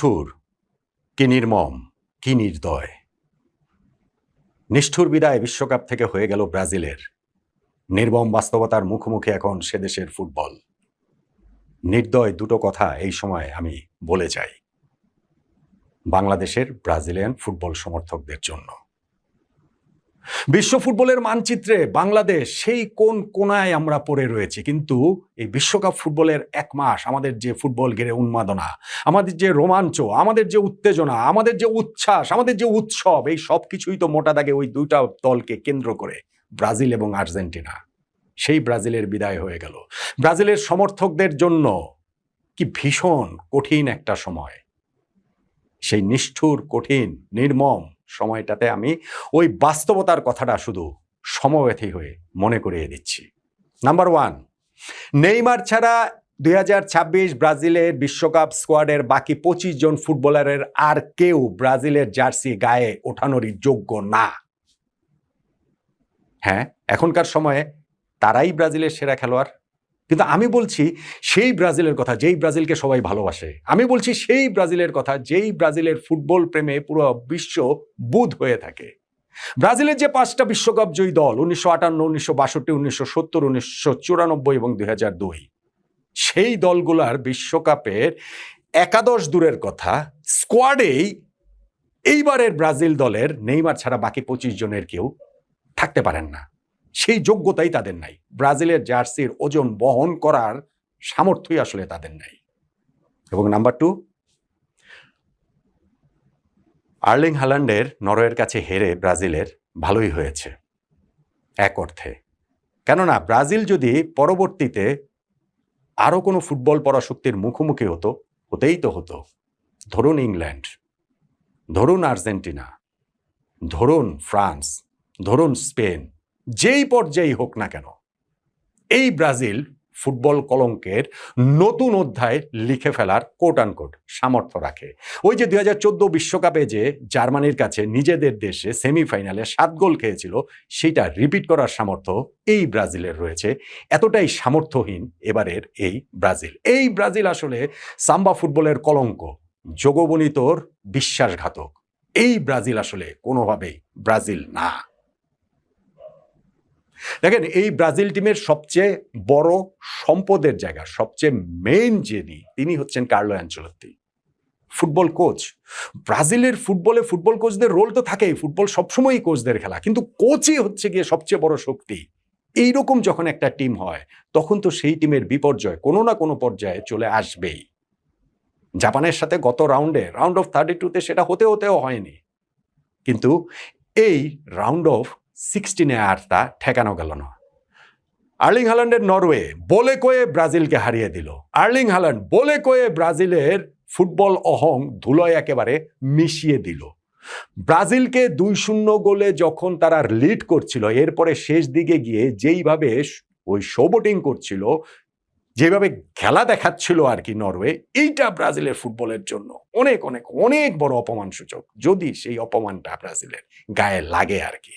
নিষ্ঠুর, কি নির্মম, কি নির্দয়। নিষ্ঠুর বিদায় বিশ্বকাপ থেকে হয়ে গেল ব্রাজিলের। নির্মম বাস্তবতার মুখোমুখি এখন সে দেশের ফুটবল। নির্দয় দুটো কথা এই সময় আমি বলে যাই বাংলাদেশের ব্রাজিলিয়ান ফুটবল সমর্থকদের জন্য। বিশ্ব ফুটবলের মানচিত্রে বাংলাদেশ সেই কোন কোনায় আমরা পড়ে রয়েছি, কিন্তু এই বিশ্বকাপ ফুটবলের এক মাস আমাদের যে ফুটবল ঘিরে উন্মাদনা, আমাদের যে রোমাঞ্চ, আমাদের যে উত্তেজনা, আমাদের যে উচ্ছ্বাস, আমাদের যে উৎসব, এই সব কিছুই তো মোটা দাগে ওই দুইটা দলকে কেন্দ্র করে, ব্রাজিল এবং আর্জেন্টিনা। সেই ব্রাজিলের বিদায় হয়ে গেল। ব্রাজিলের সমর্থকদের জন্য কি ভীষণ কঠিন একটা সময়। সেই নিষ্ঠুর, কঠিন, নির্মম সময়টাতে আমি ওই বাস্তবতার কথাটা শুধু সমব্যথী হয়ে মনে করিয়ে দিচ্ছি। নাম্বার 1, নেইমার ছাড়া 2026 ব্রাজিলের বিশ্বকাপ স্কোয়াডের বাকি 25 জন ফুটবলারের আর কেউ ব্রাজিলের জার্সি গায়ে ওঠানোরই যোগ্য না। হ্যাঁ, এখনকার সময়ে তারাই ব্রাজিলের সেরা খেলোয়াড়, কিন্তু আমি বলছি সেই ব্রাজিলের কথা যেই ব্রাজিলকে সবাই ভালোবাসে। আমি বলছি সেই ব্রাজিলের কথা যেই ব্রাজিলের ফুটবল প্রেমে পুরো বিশ্ব বুঁদ হয়ে থাকে। ব্রাজিলের যে 5টা বিশ্বকাপ জয়ী দল 1958, 1962, 1970, 1994 এবং 2002, সেই দলগুলার বিশ্বকাপের একাদশ দূরের কথা, স্কোয়াডেই এইবারের ব্রাজিল দলের নেইমার ছাড়া বাকি 25 জনের কেউ থাকতে পারেন না। সেই যোগ্যতাই তাদের নাই। ব্রাজিলের জার্সির ওজন বহন করার সামর্থ্যই আসলে তাদের নাই। এবং নাম্বার 2, আর্লিং হাল্যান্ডের নরওয়ের কাছে হেরে ব্রাজিলের ভালোই হয়েছে এক অর্থে। কেননা ব্রাজিল যদি পরবর্তীতে আরো কোনো ফুটবল পরাশক্তির মুখোমুখি হতো, হতেই তো হতো। ধরুন ইংল্যান্ড, ধরুন আর্জেন্টিনা, ধরুন ফ্রান্স, ধরুন স্পেন, যেই পর্যায়ে হোক না কেন, এই ব্রাজিল ফুটবল কলঙ্কের নতুন অধ্যায় লিখে ফেলার কোট আনকোট সামর্থ্য রাখে। ওই যে 2014 বিশ্বকাপে যে জার্মানির কাছে নিজেদের দেশে সেমিফাইনালে 7 গোল খেয়েছিল, সেটা রিপিট করার সামর্থ্য এই ব্রাজিলের রয়েছে। এতটাই সামর্থ্যহীন এবারের এই ব্রাজিল। এই ব্রাজিল আসলে সাম্বা ফুটবলের কলঙ্ক, যোগবনিতর বিশ্বাসঘাতক। এই ব্রাজিল আসলে কোনোভাবেই ব্রাজিল না। দেখেন, এই ব্রাজিল টিমের সবচেয়ে বড় সম্পদের জায়গা, সবচেয়ে মেইন যিনি, তিনি হচ্ছেন কার্লো অ্যানচেলত্তি, ফুটবল কোচ। ব্রাজিলের ফুটবলে ফুটবল কোচদের রোল তো থাকেই, ফুটবল সবসময়ই কোচদের খেলা, কিন্তু কোচই হচ্ছে গিয়ে সবচেয়ে বড় শক্তি। এইরকম যখন একটা টিম হয়, তখন তো সেই টিমের বিপর্যয় কোনো না কোনো পর্যায়ে চলে আসবেই। জাপানের সাথে গত রাউন্ড অফ 32-তে সেটা হতেও হয়নি, কিন্তু এই রাউন্ড অফ 16-এ আর তা ঠেকানো গেল না। আর্লিং হাল্যান্ডের নরওয়ে বলে কয়ে ব্রাজিলকে হারিয়ে দিল। আর্লিং হাল্যান্ড বলে কয়ে ব্রাজিলের ফুটবল অহং ধুলোয় একেবারে মিশিয়ে দিল। ব্রাজিলকে 2-0 গোলে যখন তারা লিড করছিল, এরপরে শেষ দিকে গিয়ে যেইভাবে ওই শোবোটিং করছিল, যেভাবে খেলা দেখাচ্ছিল আর কি নরওয়ে, এইটা ব্রাজিলের ফুটবলের জন্য অনেক অনেক অনেক বড় অপমান সূচক, যদি সেই অপমানটা ব্রাজিলের গায়ে লাগে আর কি।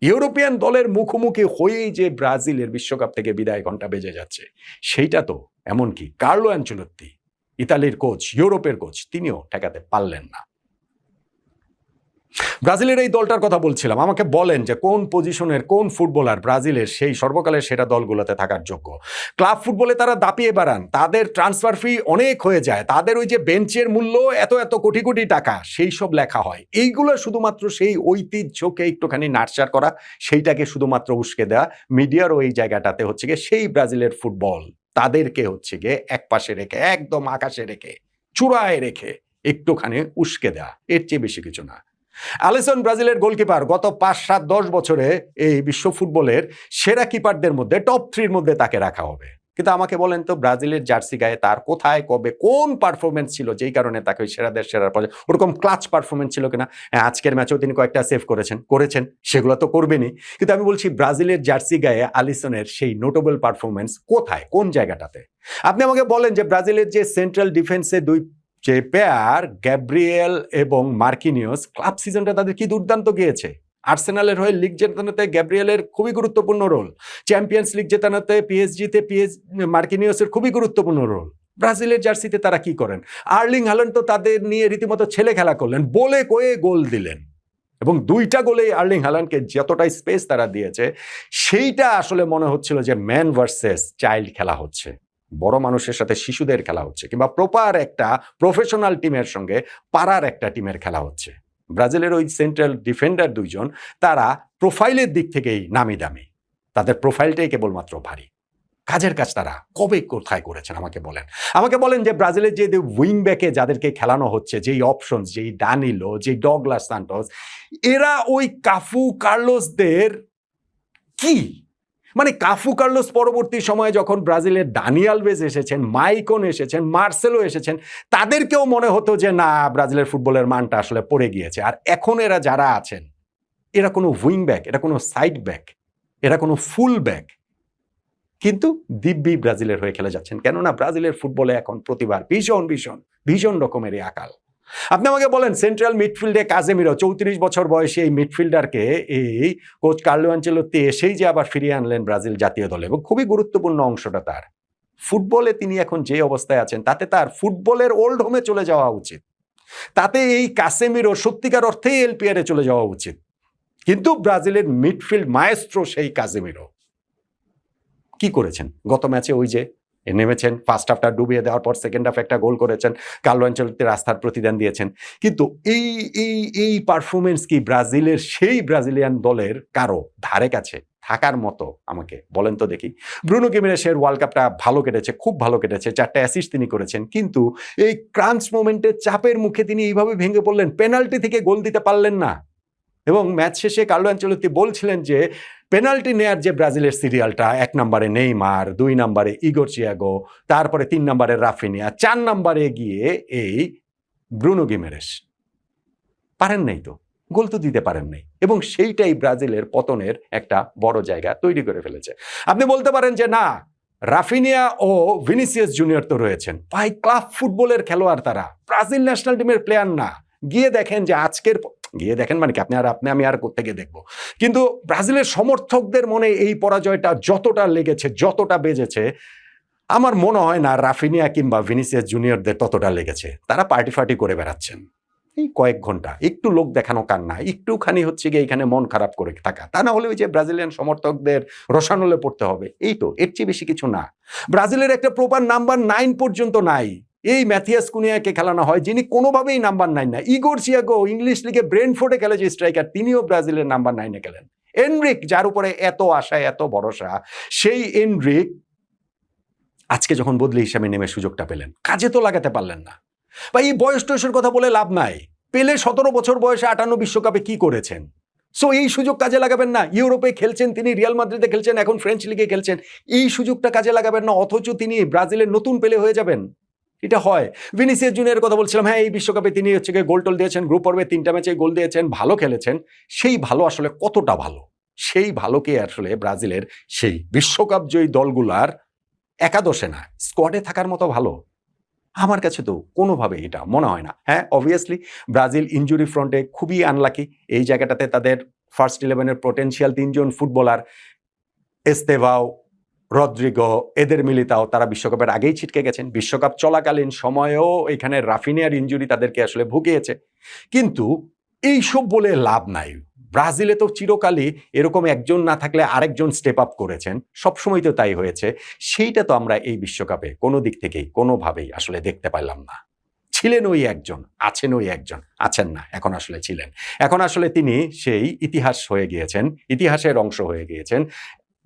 ইউরোপিয়ান দলের মুখোমুখি হয়েই যে ব্রাজিলের বিশ্বকাপ থেকে বিদায় ঘন্টা বেজে যাচ্ছে, সেইটা তো এমনকি কার্লো অ্যানচেলত্তি, ইতালির কোচ, ইউরোপের কোচ, তিনিও ঠেকাতে পারলেন না। ব্রাজিলের এই দলটার কথা বলছিলাম, আমাকে বলেন যে কোন পজিশনের কোন ফুটবলার ব্রাজিলের সেই সর্বকালের সেরা দলগুলোতে থাকার যোগ্য। ক্লাব ফুটবলে তারা দাপিয়ে বেড়ান, তাদের ট্রান্সফার ফি অনেক হয়ে যায়, তাদের ওই যে বেঞ্চের মূল্য এত কোটি কোটি টাকা, সেই সব লেখা হয়। এইগুলো শুধুমাত্র সেই ঐতিহ্যকে একটুখানি নার্চার করা, সেইটাকে শুধুমাত্র উস্কে দেওয়া। মিডিয়ার ওই জায়গাটাতে হচ্ছে গিয়ে সেই ব্রাজিলের ফুটবল তাদেরকে হচ্ছে গিয়ে এক পাশে রেখে, একদম আকাশে রেখে, চূড়ায় রেখে একটুখানি উস্কে দেওয়া, এর চেয়ে বেশি কিছু না। আলিসন ব্রাজিলের গোলকিপার, গত 5-7-10 বছরে এই বিশ্ব ফুটবলের সেরা কিপারদের মধ্যে টপ 3-র মধ্যে তাকে রাখা হবে। কিন্তু আমাকে বলেন তো, ব্রাজিলের জার্সি গায়ে তার কোথায়, কবে, কোন পারফরমেন্স ছিল যেই কারণে তাকে ওই সেরাদের সেরার পর্যায়ে ওরকম ক্লাচ পারফরমেন্স ছিল কিনা? আজকের ম্যাচেও তিনি কয়েকটা সেভ করেছেন, সেগুলো তো করবেনই, কিন্তু আমি বলছি ব্রাজিলের জার্সি গায়ে আলিসনের সেই নোটেবল পারফরমেন্স কোথায়, কোন জায়গাটাতে? আপনি আমাকে বলেন যে ব্রাজিলের যে সেন্ট্রাল ডিফেন্সে যে পেয়ার গ্যাব্রিয়েল এবং মার্কিনিওস, ক্লাব সিজনটা তাদের কি দুর্দান্ত গিয়েছে। আর্সেনালের হয়ে লিগ জেতানোতে গ্যাব্রিয়েলের খুবই গুরুত্বপূর্ণ রোল, চ্যাম্পিয়ন্স লিগ জেতানোতে পিএসজিতে মার্কিনিওসের খুবই গুরুত্বপূর্ণ রোল। ব্রাজিলের জার্সিতে তারা কি করেন? আর্লিং হাল্যান্ড তো তাদের নিয়ে রীতিমতো ছেলে খেলা করলেন, বলে কয়ে গোল দিলেন, এবং 2টা গোলেই আর্লিং হাল্যান্ডকে যতটা স্পেস তারা দিয়েছে সেইটা আসলে মনে হচ্ছিল যে ম্যান ভার্সেস চাইল্ড খেলা হচ্ছে, বড় মানুষের সাথে শিশুদের খেলা হচ্ছে, কিংবা প্রপার একটা প্রফেশনাল টিমের সঙ্গে পাড়ার একটা টিমের খেলা হচ্ছে। ব্রাজিলের ওই সেন্ট্রাল ডিফেন্ডার 2জন তারা প্রোফাইলের দিক থেকেই নামি দামি, তাদের প্রোফাইলটাই কেবলমাত্র ভারী। কাজের কাজ তারা কবে কোথায় করেছেন আমাকে বলেন যে ব্রাজিলের যে উইং ব্যাকে যাদেরকে খেলানো হচ্ছে, যেই অপশনস, যেই ডানিলো, যেই ডগলাস সান্টোস, এরা ওই কাফু কার্লোসদের কি, মানে কাফু কার্লোস পরবর্তী সময়ে যখন ব্রাজিলের দানি আলভেজ এসেছেন, মাইকন এসেছেন, মার্সেলো এসেছেন, তাদেরকেও মনে হতো যে না, ব্রাজিলের ফুটবলের মানটা আসলে পড়ে গিয়েছে। আর এখন এরা যারা আছেন, এরা কোনো উইং ব্যাক, এরা কোনো সাইড ব্যাক, এরা কোনো ফুল ব্যাক, কিন্তু দিব্যি ব্রাজিলের হয়ে খেলে যাচ্ছেন। কেননা ব্রাজিলের ফুটবলে এখন প্রতিবার ভীষণ ভীষণ ভীষণ রকমেরই আকাল। আপনি আমাকে বলেন সেন্ট্রাল মিডফিল্ডে কাজেমিরো, 34 বছর বয়সী এই মিডফিল্ডারকে এই কোচ কার্লো আনচেলোত্তি এসেই যে আবার ফিরিয়ে আনলেন ব্রাজিল জাতীয় দলে, এবং খুবই গুরুত্বপূর্ণ অংশটা তার। ফুটবলে তিনি এখন যে অবস্থায় আছেন তাতে তার ফুটবলের ওল্ড হোমে চলে যাওয়া উচিত, তাতে এই কাসেমিরো সত্যিকার অর্থেই এলপিআরে চলে যাওয়া উচিত। কিন্তু ব্রাজিলের মিডফিল্ড মায়েস্ট্রো সেই কাসেমিরো কি করেছেন গত ম্যাচে? ওই যে নেমেছেন, ফার্স্ট হাফটা ডুবিয়ে দেওয়ার পর সেকেন্ড হাফে একটা গোল করেছেন, কার্লো আনচেলোত্তির আস্থার প্রতিদান দিয়েছেন। কিন্তু এই এই এই পারফরমেন্স কি ব্রাজিলের সেই ব্রাজিলিয়ান দলের কারো ধারে কাছে থাকার মতো? আমাকে বলেন তো দেখি। ব্রুনো গিমেরেশের ওয়ার্ল্ড কাপটা ভালো কেটেছে, খুব ভালো কেটেছে, 4টা অ্যাসিস্ট তিনি করেছেন, কিন্তু এই ক্রাঞ্চ মোমেন্টের চাপের মুখে তিনি এইভাবে ভেঙে পড়লেন, পেনাল্টি থেকে গোল দিতে পারলেন না। এবং ম্যাচ শেষে কার্লো আনচেলোত্তি বলছিলেন যে পেনাল্টি নেয়ার যে ব্রাজিলের সিরিয়ালটা, 1 নম্বরে নেইমার, 2 নম্বরে ইগোর চিয়াগো, তারপরে 3 নম্বরে রাফিনিয়া, 4 নম্বরে গিয়ে এই ব্রুনো গিমেরেশ, পারেন নাই তো, গোল তো দিতে পারেন নাই, এবং সেইটাই ব্রাজিলের পতনের একটা বড় জায়গা তৈরি করে ফেলেছে। আপনি বলতে পারেন যে না, রাফিনিয়া ও ভিনিসিয়াস জুনিয়র তো রয়েছেন, ভাই ক্লাব ফুটবলের খেলোয়াড়, তারা ব্রাজিল ন্যাশনাল টিমের প্লেয়ার না। গিয়ে দেখেন যে আজকের, গিয়ে দেখেন মানে কি, আমি আর কোত্থেকে দেখবো, কিন্তু ব্রাজিলের সমর্থকদের মনে এই পরাজয়টা যতটা লেগেছে, যতটা বেজেছে, আমার মনে হয় না রাফিনিয়া কিংবা ভিনিসিয়াস জুনিয়রদের ততটা লেগেছে। তারা পার্টি ফার্টি করে বেড়াচ্ছেন এই কয়েক ঘন্টা, একটু লোক দেখানো কান্না, একটুখানি হচ্ছে গিয়ে এখানে মন খারাপ করে থাকা, তা না হলে ওই যে ব্রাজিলিয়ান সমর্থকদের রসানলে পড়তে হবে, এই তো, এর চেয়ে বেশি কিছু না। ব্রাজিলের একটা প্রপার নাম্বার 9 পর্যন্ত নাই। এই ম্যাথিয়াস কুনিয়াকে খেলানো হয়, যিনি কোনোভাবেই নাম্বার 9 না। ইগোর চিয়াগো ইংলিশ লিগে ব্রেনফোর্ডে খেলে যে স্ট্রাইকার, তিনিও ব্রাজিলের নাম্বার 9-এ খেলেন। এনরিক, যার উপরে এত আশা, এত ভরসা, সেই এনরিক আজকে যখন বদলি হিসাবে নেমে সুযোগটা পেলেন, কাজে তো লাগাতে পারলেন না। বা এই বয়স টয়সের কথা বলে লাভ নাই। পেলে 17 বছর বয়সে 58 বিশ্বকাপে কি করেছেন? সো এই সুযোগ কাজে লাগাবেন না। ইউরোপে খেলছেন তিনি, রিয়াল মাদ্রিদে খেলছেন, এখন ফ্রেঞ্চ লিগে খেলছেন, এই সুযোগটা কাজে লাগাবেন না, অথচ তিনি ব্রাজিলের নতুন পেলে হয়ে যাবেন। এটা হয়। ভিনিসিয়াস জুনিয়রের কথা বলছিলাম, হ্যাঁ এই বিশ্বকাপে তিনি হচ্ছে গিয়ে গোল টোল দিয়েছেন, গ্রুপ পর্বে 3টা ম্যাচে গোল দিয়েছেন, ভালো খেলেছেন। সেই ভালো আসলে কতটা ভালো, সেই ভালোকে আসলে ব্রাজিলের সেই বিশ্বকাপ জয়ী দলগুলার একাদশে না, স্কোয়াডে থাকার মতো ভালো আমার কাছে তো কোনোভাবে এটা মনে হয় না। হ্যাঁ, অবভিয়াসলি ব্রাজিল ইনজুরি ফ্রন্টে খুবই আনলাকি। এই জায়গাটাতে তাদের ফার্স্ট 11-এর পোটেনশিয়াল 3জন ফুটবলার, এস্তেভাও, রদ্রিগো, এদের মিলিতাও, তারা বিশ্বকাপের আগেই ছিটকে গেছেন। বিশ্বকাপ চলাকালীন সময়েও এখানে রাফিনিয়ার ইনজুরি তাদেরকে আসলে ভুগিয়েছে। কিন্তু এইসব বলে লাভ নাই। ব্রাজিলে তো চিরকালই এরকম একজন না থাকলে আরেকজন স্টেপ আপ করেছেন, সবসময় তো তাই হয়েছে। সেইটা তো আমরা এই বিশ্বকাপে কোনো দিক থেকেই কোনোভাবেই আসলে দেখতে পারলাম না। ছিলেন ওই একজন, আছেন ওই একজন, আছেন না, এখন আসলে ছিলেন, এখন আসলে তিনি সেই ইতিহাস হয়ে গিয়েছেন, ইতিহাসের অংশ হয়ে গিয়েছেন।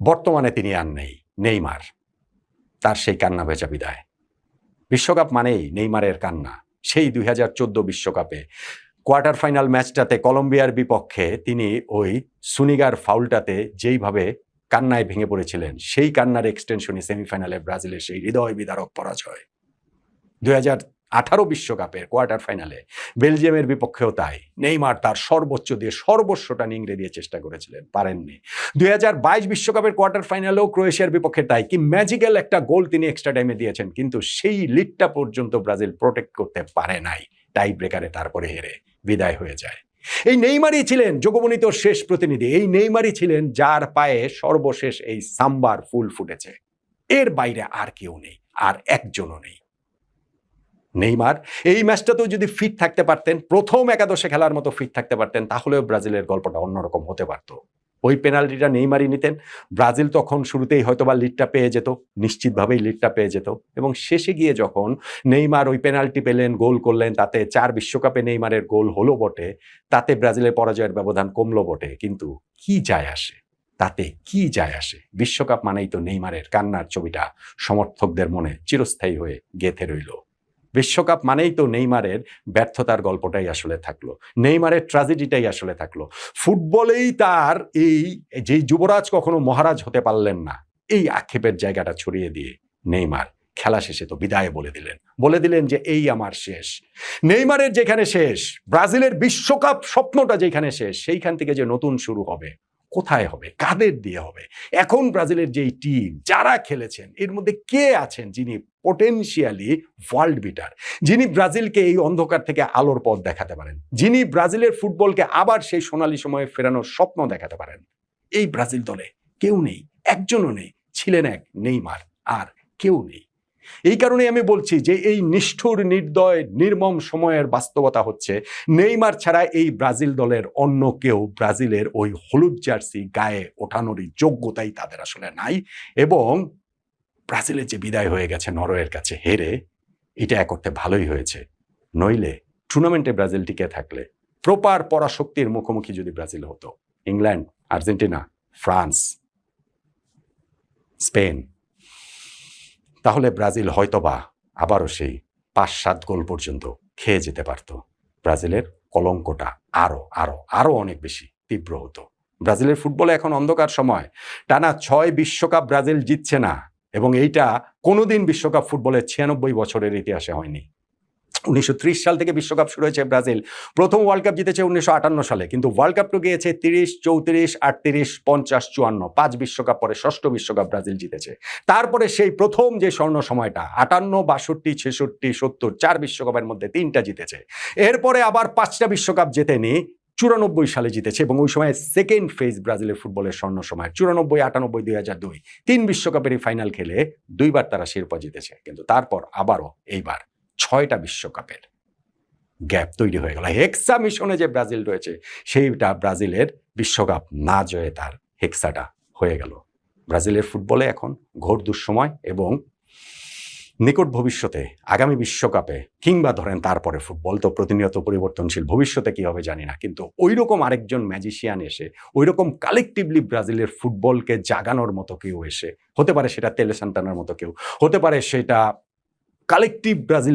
বর্তমানে তিনি আর নেই। নেইমার, তার সেই কান্না ভেজা বিদায়। বিশ্বকাপ মানেই নেইমারের কান্না। সেই 2014 বিশ্বকাপে কোয়ার্টার ফাইনাল ম্যাচটাতে কলম্বিয়ার বিপক্ষে তিনি ওই সুনিগার ফাউলটাতে যেইভাবে কান্নায় ভেঙে পড়েছিলেন, সেই কান্নার এক্সটেনশনই সেমিফাইনালে ব্রাজিলের সেই হৃদয় বিদারক পরাজয়। 2018 বিশ্বকাপের কোয়ার্টার ফাইনালে বেলজিয়ামের বিপক্ষেও তাই। নেইমার তার সর্বোচ্চ দিয়ে সর্বস্বটা নিংড়ে দিয়ে চেষ্টা করেছিলেন, পারেননি। 2022 বিশ্বকাপের কোয়ার্টার ফাইনালেও ক্রোয়েশিয়ার বিপক্ষে তাই। কি ম্যাজিক্যাল একটা গোল তিনি এক্সট্রা টাইমে দিয়েছেন, কিন্তু সেই লিডটা পর্যন্ত ব্রাজিল প্রোটেক্ট করতে পারে নাই। টাই ব্রেকারে তারপরে হেরে বিদায় হয়ে যায়। এই নেইমারই ছিলেন জগবনিতর শেষ প্রতিনিধি। এই নেইমারই ছিলেন যার পায়ে সর্বশেষ এই সাম্বার ফুল ফুটেছে। এর বাইরে আর কেউ নেই, আর একজনও নেই। নেইমার এই ম্যাচটাতেও যদি ফিট থাকতে পারতেন, প্রথম একাদশে খেলার মতো ফিট থাকতে পারতেন, তাহলেও ব্রাজিলের গল্পটা অন্যরকম হতে পারত। ওই পেনাল্টিটা নেইমারই নিতেন, ব্রাজিল তখন শুরুতেই হয়তোবা লিডটা পেয়ে যেত, নিশ্চিতভাবেই লিডটা পেয়ে যেত। এবং শেষে গিয়ে যখন নেইমার ওই পেনাল্টি পেলেন, গোল করলেন, তাতে 4 বিশ্বকাপে নেইমারের গোল হলো বটে, তাতে ব্রাজিলের পরাজয়ের ব্যবধান কমলো বটে, কিন্তু কি যায় আসে? তাতে কি যায় আসে? বিশ্বকাপ মানেই তো নেইমারের কান্নার ছবিটা সমর্থকদের মনে চিরস্থায়ী হয়ে গেঁথে রইল। বিশ্বকাপ মানেই তো নেইমারের ব্যর্থতার গল্পটাই আসলে থাকলো, নেইমারের ট্র্যাজেডিটাই আসলে থাকলো। ফুটবলেই তার এই যেই যুবরাজ কখনো মহারাজ হতে পারলেন না, এই আক্ষেপের জায়গাটা ছড়িয়ে দিয়ে নেইমার খেলা শেষে তো বিদায় বলে দিলেন যে এই আমার শেষ। নেইমারের যেখানে শেষ, ব্রাজিলের বিশ্বকাপ স্বপ্নটা যেখানে শেষ, সেইখান থেকে যে নতুন শুরু হবে, কোথায় হবে, কাদের দিয়ে হবে? এখন ব্রাজিলের যেই টিম যারা খেলেছেন, এর মধ্যে কে আছেন যিনি পোটেনশিয়ালি ওয়ার্ল্ড বিটার, যিনি ব্রাজিলকে এই অন্ধকার থেকে আলোর পথ দেখাতে পারেন, যিনি ব্রাজিলের ফুটবলকে আবার সেই সোনালী সময়ে ফেরানোর স্বপ্ন দেখাতে পারেন? এই ব্রাজিল দলে কেউ নেই, একজনও নেই। ছিলেন এক নেইমার, আর কেউ নেই। এই কারণে আমি বলছি যে এই নিষ্ঠুর, নির্দয়, নির্মম সময়ের বাস্তবতা হচ্ছে নেইমার ছাড়া এই ব্রাজিল দলের অন্য কেউ ব্রাজিলের ওই হলুদ জার্সি গায়ে ওঠানোরই যোগ্যতাই তাদের আসলে নাই। এবং ব্রাজিলের যে বিদায় হয়ে গেছে নরওয়ের কাছে হেরে, এটা এক অর্থে ভালোই হয়েছে। নইলে টুর্নামেন্টে ব্রাজিল টিকে থাকলে, প্রপার পরাশক্তির মুখোমুখি যদি ব্রাজিল হতো, ইংল্যান্ড, আর্জেন্টিনা, ফ্রান্স, স্পেন, তাহলে ব্রাজিল হয়তোবা আবারও সেই 5-7 গোল পর্যন্ত খেয়ে যেতে পারত। ব্রাজিলের কলঙ্কটা আরো অনেক বেশি তীব্র হতো। ব্রাজিলের ফুটবলে এখন অন্ধকার সময়। টানা 6 বিশ্বকাপ ব্রাজিল জিতছে না, এবং এইটা কোনোদিন বিশ্বকাপ ফুটবলের 96 বছরের ইতিহাসে হয়নি। 1930 সাল থেকে বিশ্বকাপ শুরু হয়েছে। ব্রাজিল প্রথম ওয়ার্ল্ড কাপ জিতেছে 1958 সালে, কিন্তু ওয়ার্ল্ড কাপ তো গিয়েছে 30, 34, 38, 50, 54, 5 বিশ্বকাপ পরে 6ষ্ঠ বিশ্বকাপ ব্রাজিল জিতেছে। তারপরে সেই প্রথম যে স্বর্ণ সময়টা 58, 62, 66, 70, 4 বিশ্বকাপের মধ্যে 3টা জিতেছে। এরপরে আবার 5টা বিশ্বকাপ জেতেনি, 94 সালে জিতেছে, এবং ওই সময় সেকেন্ড ফেজ ব্রাজিলের ফুটবলের স্বর্ণ সময় 94, 98, 2002, 3 বিশ্বকাপেরই ফাইনাল খেলে 2বার তারা শিরোপা জিতেছে। কিন্তু তারপর আবারও এইবার 6টা বিশ্বকাপের গ্যাপ তৈরি হয়ে গেল। হেক্সা মিশনে যে ব্রাজিল রয়েছে, সেইটা ব্রাজিলের বিশ্বকাপ না জয়ে তার হেক্সাটা হয়ে গেল। ব্রাজিলের ফুটবলে এখন ঘোর দুঃসময়, এবং নিকট ভবিষ্যতে আগামী বিশ্বকাপে, কিংবা ধরেন তারপরে, ফুটবল তো প্রতিনিয়ত পরিবর্তনশীল, ভবিষ্যতে কি হবে জানি না, কিন্তু ওইরকম আরেকজন ম্যাজিশিয়ান এসে, ওইরকম কালেকটিভলি ব্রাজিলের ফুটবলকে জাগানোর মতো কেউ এসে, হতে পারে সেটা তেলে সান্তানার মতো কেউ, হতে পারে সেটা কালেকটিভ ব্রাজিল